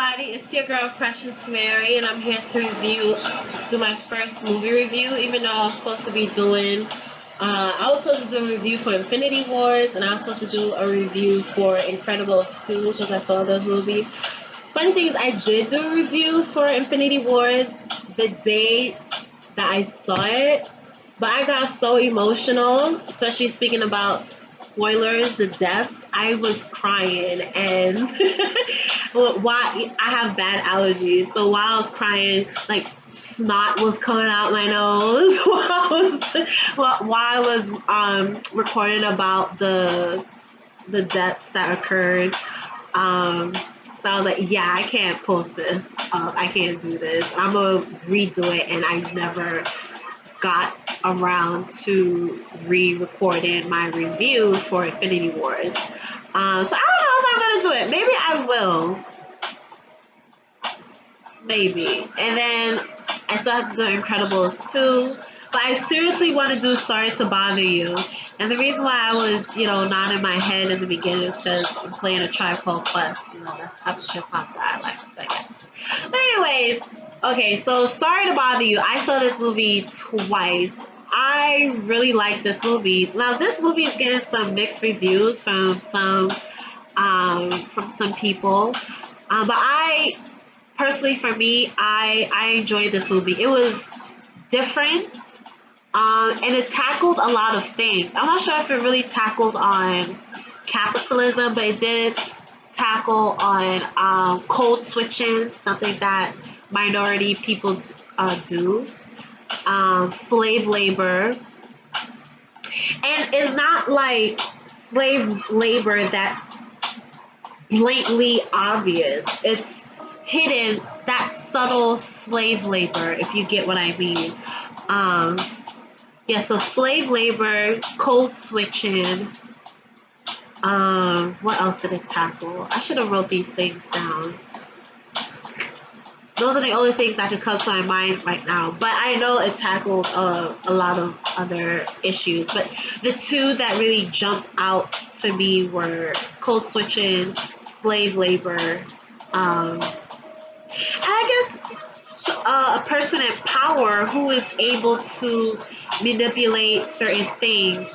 everybody, it's your girl Precious Mary, and I'm here to do my first movie review. Even though I was supposed to be doing, I was supposed to do a review for Infinity Wars, and I was supposed to do a review for Incredibles 2 because I saw those movies. Funny thing is, I did do a review for Infinity Wars the day that I saw it, but I got so emotional, especially speaking about spoilers, the deaths. I was crying, and why I have bad allergies, so while I was crying, like snot was coming out my nose while I was recording about the deaths that occurred. So I was like, yeah, I can't post this. I can't do this. I'm gonna redo it, and I never got around to re-recording my review for Infinity Wars. So I don't know if I'm gonna do it. Maybe I will. Maybe. And then I still have to do Incredibles 2. But I seriously want to do Sorry to Bother You. And the reason why I was, not in my head in the beginning is because I'm playing a Tribe Called Quest. That's the type of hip hop that I like to play. But anyways, okay, so Sorry to Bother You. I saw this movie twice. I really like this movie. Now, this movie is getting some mixed reviews from some people. But I personally, for me, I enjoyed this movie. It was different, and it tackled a lot of things. I'm not sure if it really tackled on capitalism, but it did tackle on code switching, something that minority people do, slave labor, and it's not like slave labor that's blatantly obvious. It's hidden, that subtle slave labor, if you get what I mean. Yeah, so slave labor, code switching. What else did it tackle? I should have wrote these things down. Those are the only things that could come to my mind right now. But I know it tackled a lot of other issues. But the two that really jumped out to me were code switching, slave labor, and I guess a person in power who is able to manipulate certain things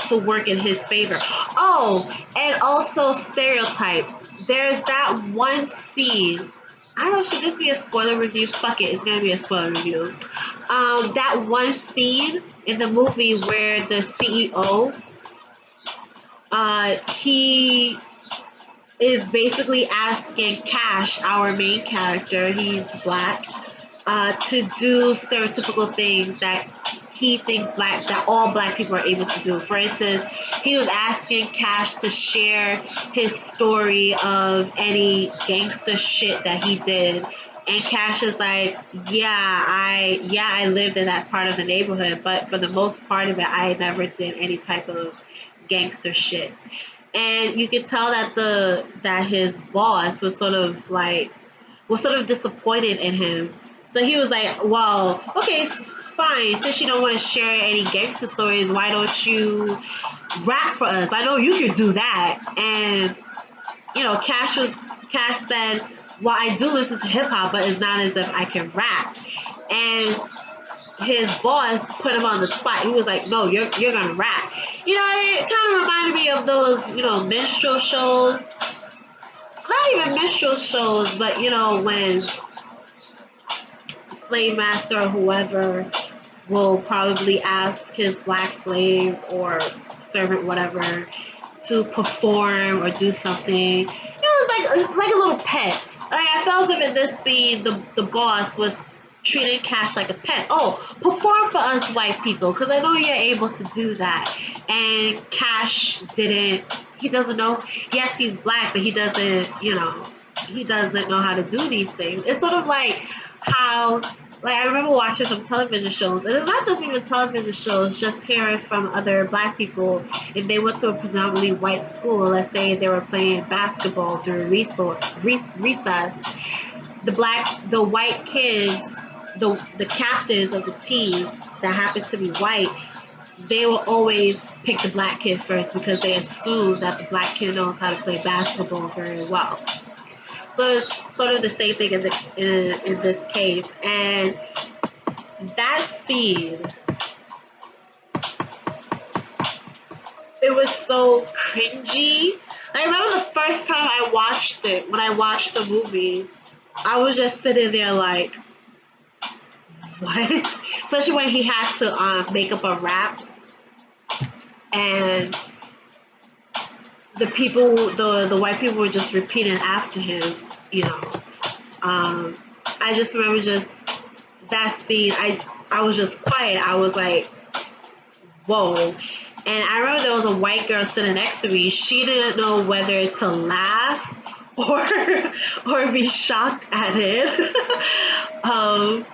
to work in his favor. Oh, and also stereotypes. There's that one scene. I don't know, should this be a spoiler review? Fuck it, it's gonna be a spoiler review. That one scene in the movie where the CEO, he is basically asking Cash, our main character, he's black, to do stereotypical things that he thinks that all black people are able to do. For instance, he was asking Cash to share his story of any gangster shit that he did. And Cash is like, I lived in that part of the neighborhood, but for the most part of it, I never did any type of gangster shit. And you could tell that his boss was sort of disappointed in him. So he was like, well, okay, fine. Since you don't want to share any gangster stories, why don't you rap for us? I know you could do that. And Cash said, well, I do listen to hip hop, but it's not as if I can rap. And his boss put him on the spot. He was like, no, you're gonna rap. It kind of reminded me of those, minstrel shows. Not even minstrel shows, but when slave master or whoever will probably ask his black slave or servant, whatever, to perform or do something. It was like a little pet. Like, I felt as if in this scene, the boss was treating Cash like a pet. Oh, perform for us white people, because I know you're able to do that. And Cash didn't. He doesn't know. Yes, he's black, but he doesn't. He doesn't know how to do these things. It's sort of like how, like, I remember watching some television shows, and it's not just even television shows, just hearing from other black people. If they went to a predominantly white school, let's say they were playing basketball during recess, the white kids, the captains of the team that happened to be white, they will always pick the black kid first because they assume that the black kid knows how to play basketball very well. So it's sort of the same thing in this case. And that scene, it was so cringy. I remember the first time I watched it, when I watched the movie, I was just sitting there like, what? Especially when he had to make up a rap, and the white people were just repeating after him, you know. Um, I just remember just that scene. I was just quiet. I was like, whoa. And I remember there was a white girl sitting next to me. She didn't know whether to laugh or or be shocked at it. um,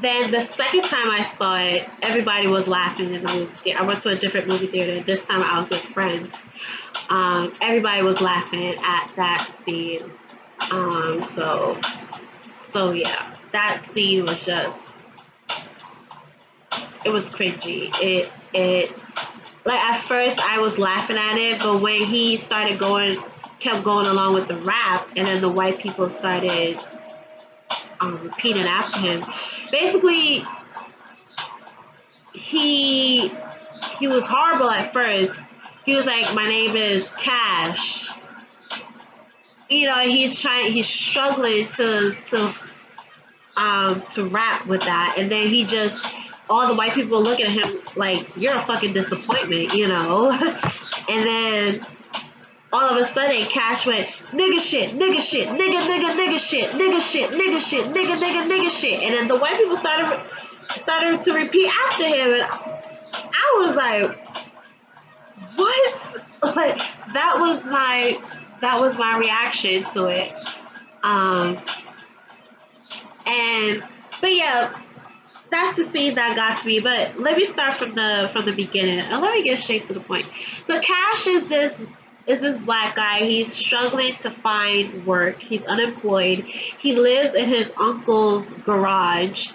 then the second time I saw it, everybody was laughing in the movie theater. I went to a different movie theater. This time I was with friends. Everybody was laughing at that scene. So yeah, that scene was just, it was cringy. It like at first I was laughing at it, but when he kept going along with the rap, and then the white people started repeating after him. Basically, he was horrible at first. He was like, "My name is Cash." You know, he's struggling to rap with that, and then he just, all the white people looking at him like, "You're a fucking disappointment," you know. And then all of a sudden, Cash went, "Nigga shit, nigga shit, nigga, nigga, nigga shit, nigga shit, nigga shit, nigga, nigga, nigga shit," and then the white people started to repeat after him, and I was like, "What?" Like that was my reaction to it. Um, and but yeah, that's the scene that got to me. But let me start from the beginning, and let me get straight to the point. So Cash is this black guy. He's struggling to find work. He's unemployed. He lives in his uncle's garage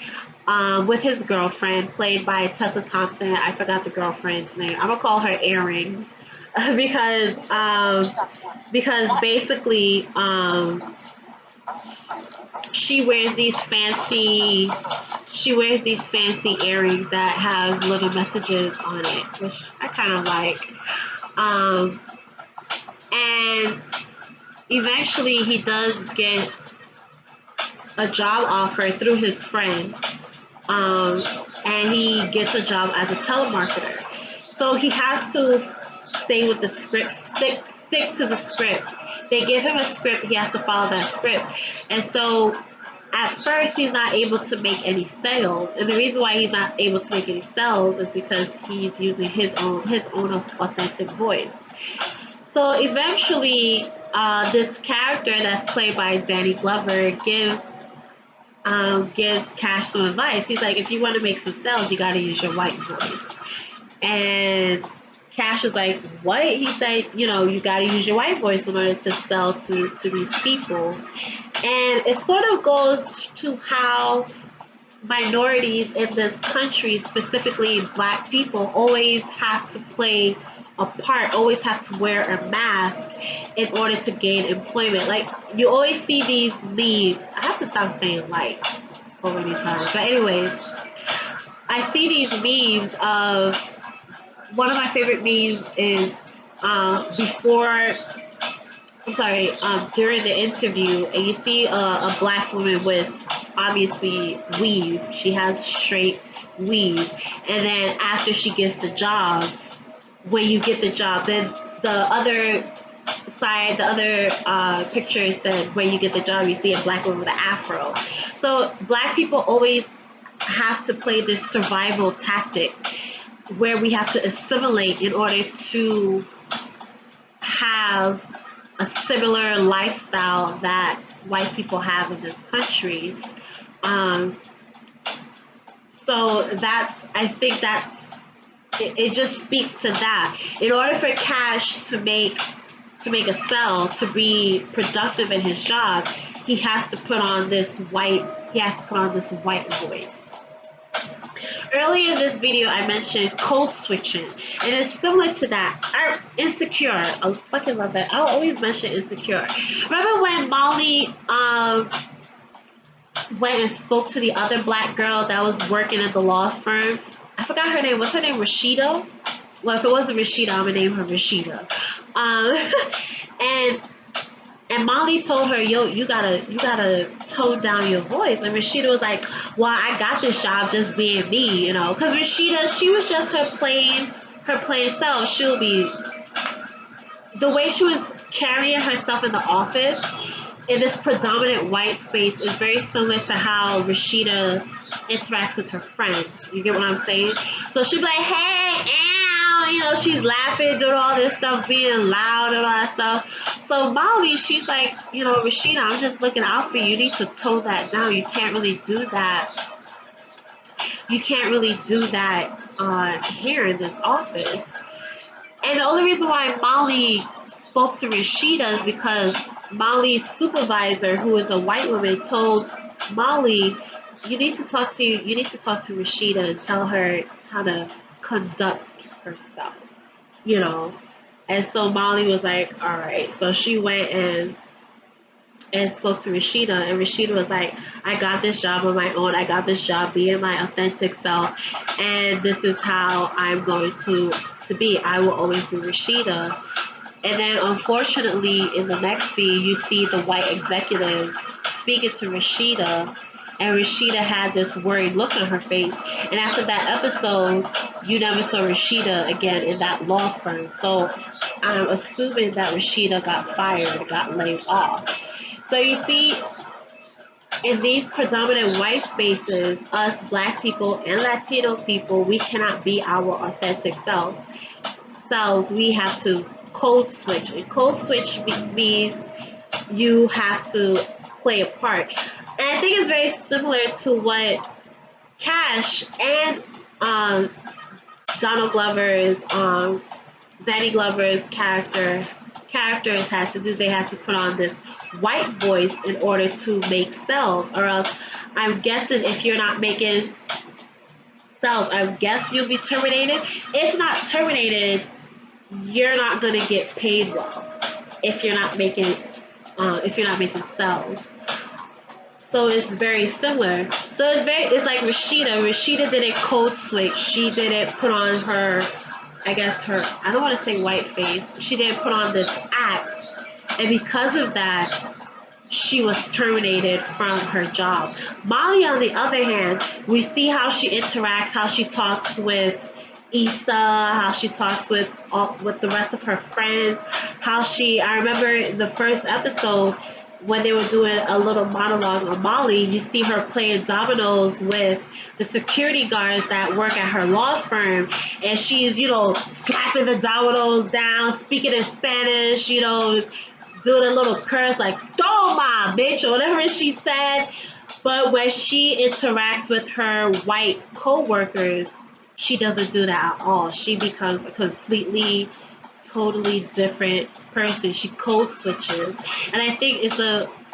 with his girlfriend, played by Tessa Thompson. I forgot the girlfriend's name. I'm gonna call her Earrings because basically she wears these fancy earrings that have little messages on it, which I kind of like. Um, and eventually he does get a job offer through his friend, um, and he gets a job as a telemarketer. So he has to stay with the script, stick to the script. They give him a script, he has to follow that script. And so at first he's not able to make any sales. And the reason why he's not able to make any sales is because he's using his own authentic voice. So eventually, this character that's played by Danny Glover gives Cash some advice. He's like, if you want to make some sales, you got to use your white voice. And Cash was like, what? He said, you know, you got to use your white voice in order to sell to these people. And it sort of goes to how minorities in this country, specifically black people, always have to play a part, always have to wear a mask in order to gain employment. Like, you always see these memes. I have to stop saying like so many times. But anyways, I see these memes of, one of my favorite memes is before, I'm sorry, during the interview, and you see a black woman with obviously weave. She has straight weave. And then after she gets the job, when you get the job, then the other side, the other picture said, when you get the job, you see a black woman with an afro. So black people always have to play this survival tactics where we have to assimilate in order to have a similar lifestyle that white people have in this country. So I think it just speaks to that. In order for Cash to make a sell, to be productive in his job, he has to put on this white voice. earlier in this video, I mentioned code switching, and it's similar to that. Insecure. I fucking love that. I'll always mention Insecure. Remember when Molly went and spoke to the other black girl that was working at the law firm? I forgot her name. What's her name? Rashida? Well, if it wasn't Rashida, I'm gonna name her Rashida. And Molly told her, "Yo, you gotta tone down your voice." And Rashida was like, "Well, I got this job just being me, you know." Because Rashida, she was just her plain self. She'll be the way she was carrying herself in the office in this predominant white space is very similar to how Rashida interacts with her friends. You get what I'm saying? So she'd be like, "Hey, ow," you know, she's laughing, doing all this stuff, being loud and all that stuff. So Molly, she's like, you know, "Rashida, I'm just looking out for you. You need to tone that down. You can't really do that. You can't really do that here in this office." And the only reason why Molly spoke to Rashida is because Molly's supervisor, who is a white woman, told Molly, you need to talk to Rashida and tell her how to conduct herself, you know." And so Molly was like, "All right." So she went and spoke to Rashida, and Rashida was like, "I got this job on my own. I got this job being my authentic self, and this is how I'm going to be. I will always be Rashida." And then, unfortunately, in the next scene, you see the white executives speaking to Rashida, and Rashida had this worried look on her face. And after that episode, you never saw Rashida again in that law firm. So I'm assuming that Rashida got fired, got laid off. So you see, in these predominant white spaces, us black people and Latino people, we cannot be our authentic selves. We have to code switch. And code switch means you have to play a part. And I think it's very similar to what Cash and Donald Glover's, Danny Glover's characters had to do. They had to put on this white voice in order to make sales, or else I'm guessing if you're not making sales, I guess you'll be terminated. If not terminated, you're not gonna get paid well if you're not making sales. So it's very similar. So it's like Rashida. Rashida didn't code switch. She didn't put on her, I guess I don't want to say white face. She didn't put on this act, and because of that, she was terminated from her job. Molly, on the other hand, we see how she interacts, how she talks with Issa, how she talks with the rest of her friends, I remember the first episode when they were doing a little monologue on Molly, you see her playing dominoes with the security guards that work at her law firm, and she's, you know, slapping the dominoes down, speaking in Spanish, you know, doing a little curse like "Toma, bitch," or whatever she said. But when she interacts with her white co-workers, she doesn't do that at all. She becomes a completely, totally different person. She code switches. And I think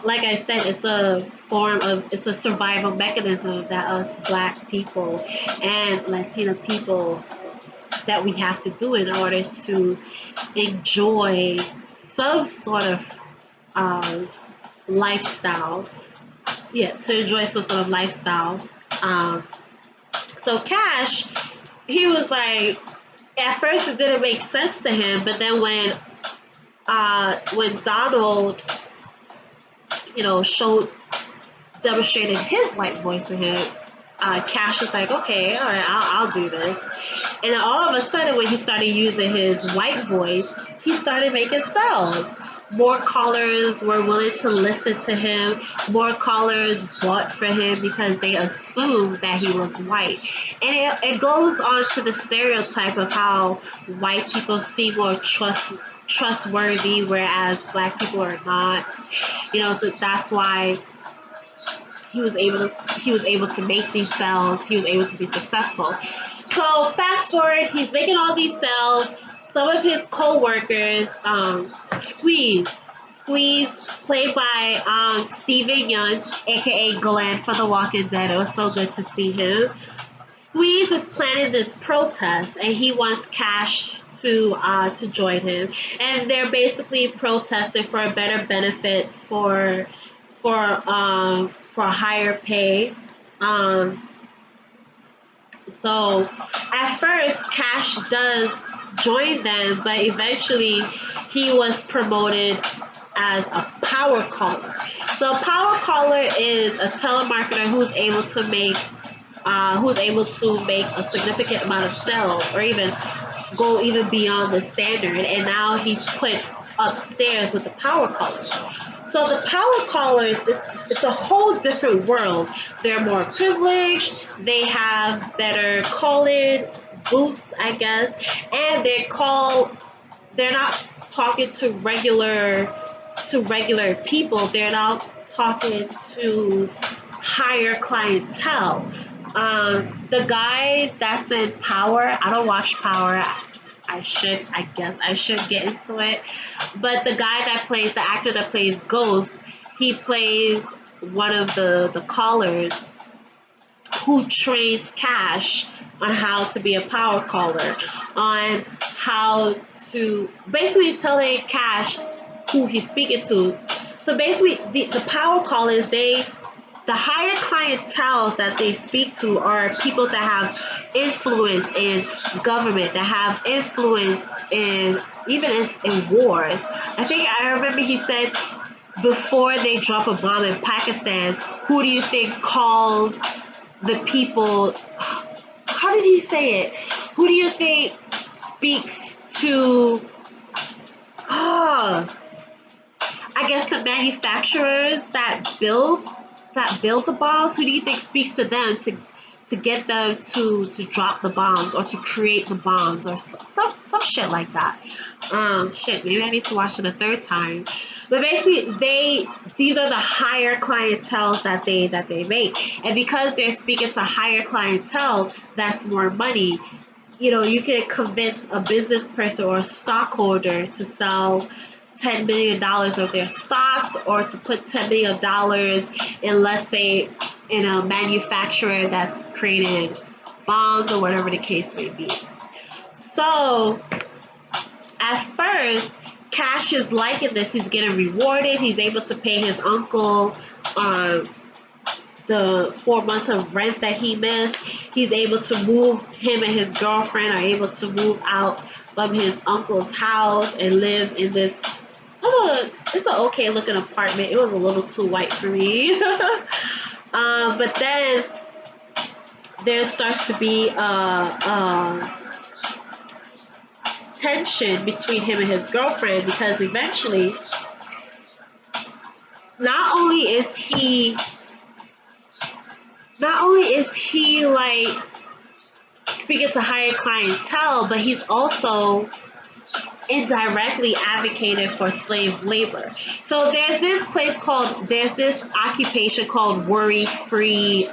like I said, it's a survival mechanism that us black people and Latina people that we have to do in order to enjoy some sort of lifestyle. Yeah, to enjoy some sort of lifestyle. So Cash, he was like, at first it didn't make sense to him, but then when Donald, you know, demonstrated his white voice to him, Cash was like, "Okay, all right, I'll do this." And then all of a sudden, when he started using his white voice, he started making sales. More callers were willing to listen to him. More callers bought for him because they assumed that he was white. And it goes on to the stereotype of how white people seem more trustworthy, whereas black people are not. You know, so that's why he was able to make these sales. He was able to be successful. So fast forward, he's making all these sales. Some of his co-workers, Squeeze, played by Steven Yeun, aka Glenn for The Walking Dead. It was so good to see him. Squeeze is planning this protest, and he wants Cash to join him, and they're basically protesting for better benefits, for higher pay. Um, so at first, Cash does join them, but eventually he was promoted as a power caller. So a power caller is a telemarketer who's able to make a significant amount of sales, or even go even beyond the standard. And now he's put upstairs with the power callers. So the power callers, it's a whole different world. They're more privileged. They have better call-in booths, I guess, and they're not talking to regular people. They're not talking to higher clientele. The guy that's in Power, I don't watch Power. I guess I should get into it. But the actor that plays Ghost, he plays one of the callers who trains Cash on how to be a power caller, on how to basically telling Cash who he's speaking to. So basically, the power callers, the higher clientele that they speak to are people that have influence in government, that have influence in even in wars. I remember he said before they drop a bomb in Pakistan, who do you think calls the people? How did he say it? Who do you think speaks to? Oh, I guess the manufacturers that build the bombs. Who do you think speaks to them to get them to drop the bombs or to create the bombs or some shit like that? Shit, maybe I need to watch it a third time. But basically, these are the higher clientels that they make, and because they're speaking to higher clientels, that's more money. You can convince a business person or a stockholder to sell $10 million of their stocks, or to put $10 million in, let's say, in a manufacturer that's creating bombs or whatever the case may be. So at first, Cash is liking this. He's getting rewarded. He's able to pay his uncle the 4 months of rent that he missed. He's able to move, him and his girlfriend are able to move out from his uncle's house and live in this. Oh, it's an okay looking apartment. It was a little too white for me. But then there starts to be tension between him and his girlfriend, because eventually, not only is he like speaking to higher clientele, but he's also indirectly advocated for slave labor. So there's this occupation called worry free.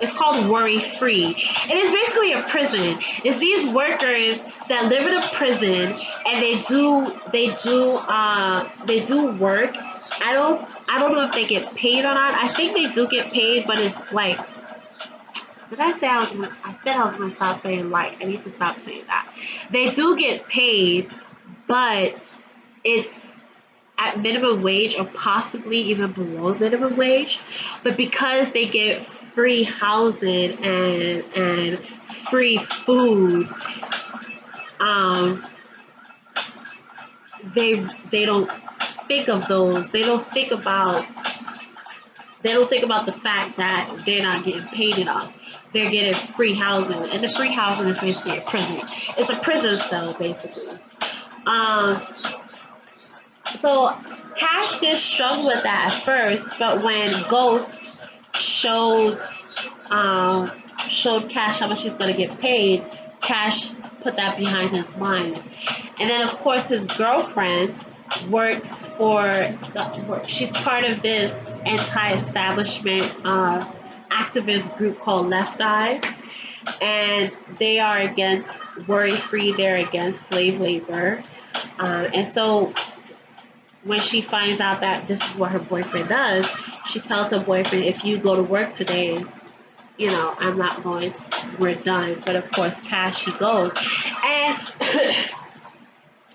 It's called worry free, and it's basically a prison. It's these workers that live in a prison, and they do work. I don't know if they get paid or not. I think they do get paid, but it's like, did I say I said I was gonna stop saying like. I need to stop saying that. They do get paid, but it's at minimum wage or possibly even below minimum wage. But because they get free housing and free food, um, they don't think of those. They don't think about the fact that they're not getting paid enough. They're getting free housing, and the free housing is basically a prison. It's a prison cell, basically. Um, so Cash did struggle with that at first, but when Ghost showed showed Cash how much he's gonna get paid, Cash put that behind his mind. And then of course his girlfriend works she's part of this anti-establishment activist group called Left Eye, and they are against worry free. They're against slave labor, and so when she finds out that this is what her boyfriend does, she tells her boyfriend, if you go to work today, I'm not going. We're done. But of course, Cash, he goes, and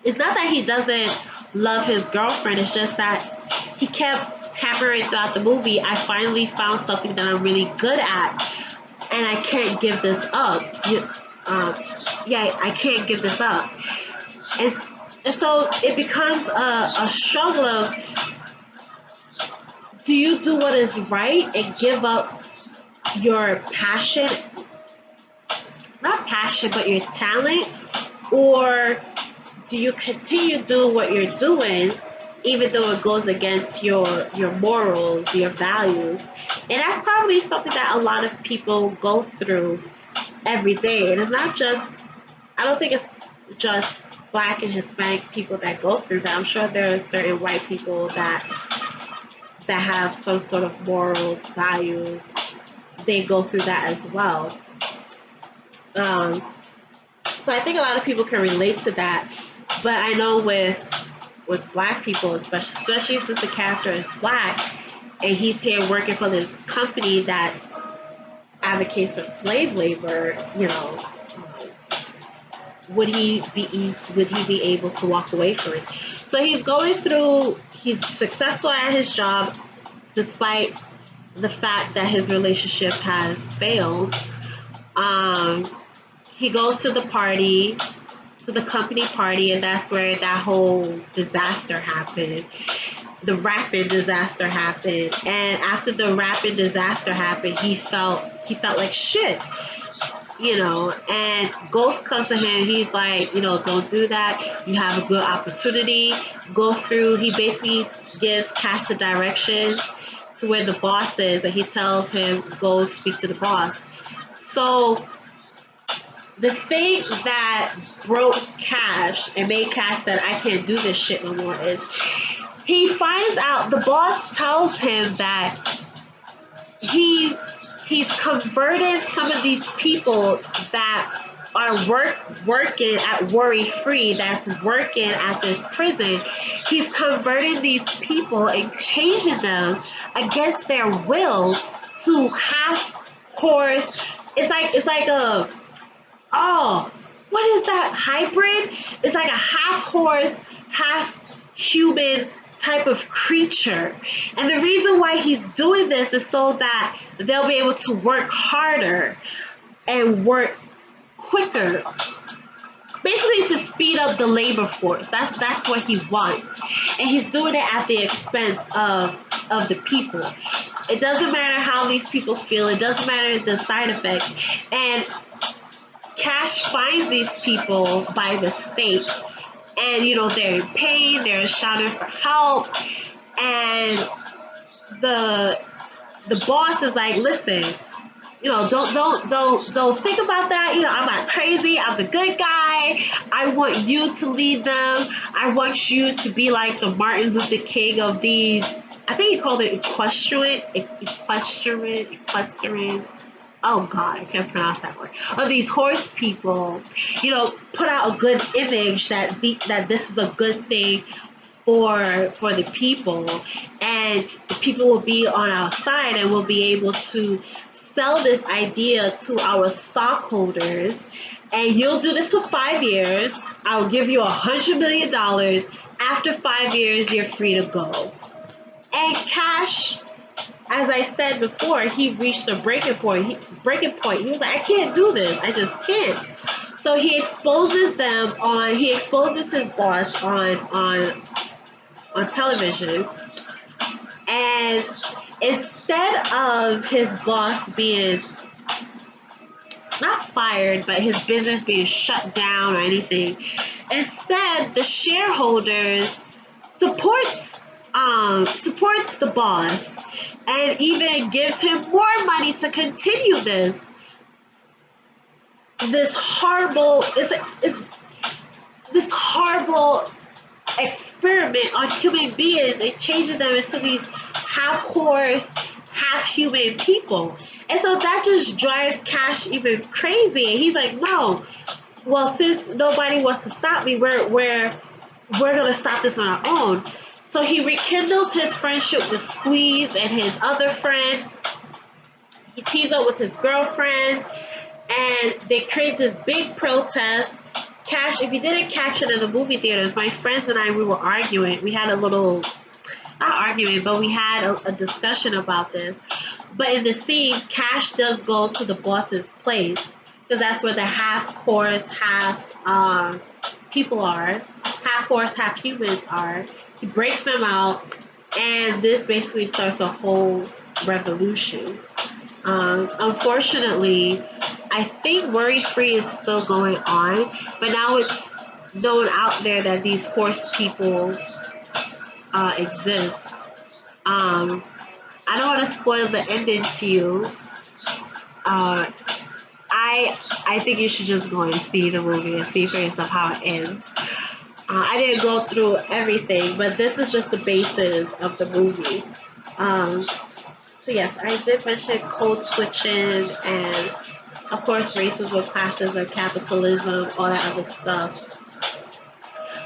it's not that he doesn't love his girlfriend. It's just that he kept hammering throughout the movie. I finally found something that I'm really good at, and I can't give this up. Um, yeah, I can't give this up. And, and so it becomes a struggle of, do you do what is right and give up your passion, not passion, but your talent, or do you continue doing what you're doing even though it goes against your morals, your values? And that's probably something that a lot of people go through every day. And it's not just, I don't think it's just Black and Hispanic people that go through that. I'm sure there are certain white people that have some sort of morals, values. They go through that as well. Um, so I think a lot of people can relate to that. But I know with Black people, especially since the character is Black, and he's here working for this company that advocates for slave labor, would he be able to walk away from it? So he's going through. He's successful at his job, despite the fact that his relationship has failed. Um, he goes to the party, to the company party, and that's where that whole disaster happened. The rapid disaster happened, and after the rapid disaster happened, he felt like shit. And Ghost comes to him. He's like, don't do that. You have a good opportunity. Go through. He basically gives Cash the direction to where the boss is, and he tells him, go speak to the boss. So the thing that broke Cash and made Cash said, I can't do this shit no more, is he finds out, the boss tells him that he's converted some of these people that are working at Worry Free, that's working at this prison. He's converting these people and changing them against their will to half horse. It's like a, oh, what is that, hybrid? It's like a half horse, half human type of creature. And the reason why he's doing this is so that they'll be able to work harder and work quicker. Basically to speed up the labor force. That's what he wants. And he's doing it at the expense of the people. It doesn't matter how these people feel. It doesn't matter the side effects. And Cash finds these people by mistake, and they're in pain, they're shouting for help, and the boss is like, listen, don't think about that. I'm not crazy. I'm the good guy. I want you to lead them. I want you to be like the Martin Luther King of these. I think he called it equestrian. Oh God, I can't pronounce that word. Of these horse people, put out a good image that this is a good thing for the people, and the people will be on our side, and we'll be able to sell this idea to our stockholders. And you'll do this for 5 years. I'll give you $100 million. After 5 years, you're free to go. And Cash, as I said before, he reached a breaking point. He was like, I can't do this. I just can't. So he exposes his boss on television. And instead of his boss being not fired, but his business being shut down or anything, instead the shareholders supports the boss, and even gives him more money to continue this horrible this horrible experiment on human beings, and changing them into these half horse, half human people. And so that just drives Cash even crazy. And he's like, no, well, since nobody wants to stop me, we're gonna stop this on our own. So he rekindles his friendship with Squeeze and his other friend. he teased up with his girlfriend, and they create this big protest. Cash, if you didn't catch it in the movie theaters, my friends and I, we were arguing. We had a little, not arguing, but we had a discussion about this. But in the scene, Cash does go to the boss's place because that's where the half horse, half people are, half horse, half humans are. He breaks them out, and this basically starts a whole revolution. Unfortunately, I think Worry Free is still going on, but now it's known out there that these horse people exist. Um, I don't want to spoil the ending to you. Uh, I think you should just go and see the movie and see for yourself how it ends. I didn't go through everything, but this is just the basis of the movie. Um, so yes, I did mention code switching and of course racism, classism, capitalism, all that other stuff.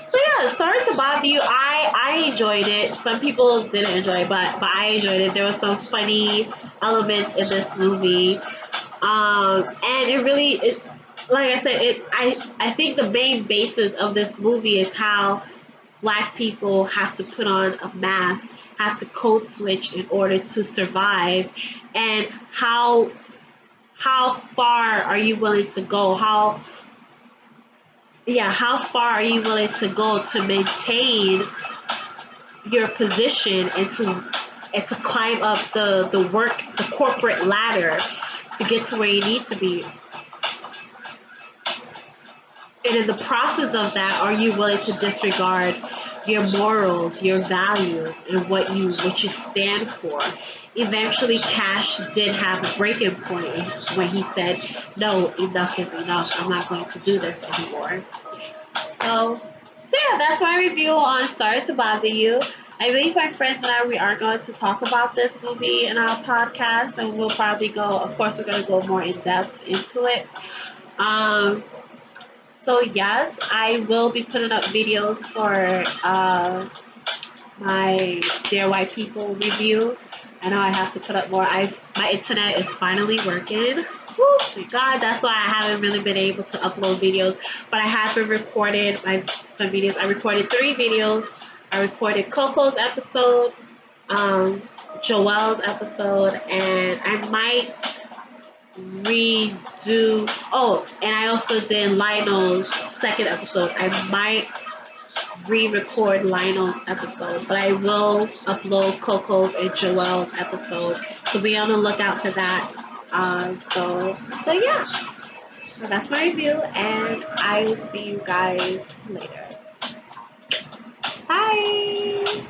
So yeah, sorry to bother you. I enjoyed it. Some people didn't enjoy it, but I enjoyed it. There were some funny elements in this movie. And it really, like I said, I think the main basis of this movie is how black people have to put on a mask, have to code switch in order to survive, and how far are you willing to go? How far are you willing to go to maintain your position and to climb up the corporate ladder to get to where you need to be? And in the process of that, are you willing to disregard your morals, your values, and what you stand for? Eventually, Cash did have a breaking point when he said, "No, enough is enough. I'm not going to do this anymore." So yeah, that's my review on Sorry to Bother You. I believe my friends and I, we are going to talk about this movie in our podcast, and we'll probably go. Of course, we're going to go more in depth into it. Um, so yes, I will be putting up videos for my Dear White People review. I know I have to put up more. My internet is finally working. Woo, thank God. That's why I haven't really been able to upload videos. But I have been recording some videos. I recorded 3 videos. I recorded Coco's episode, Joelle's episode, and I might redo. Oh, and I also did Lionel's second episode. I might re-record Lionel's episode, but I will upload Coco's and Joelle's episode. So be on the lookout for that. So yeah, so that's my review, and I will see you guys later. Bye.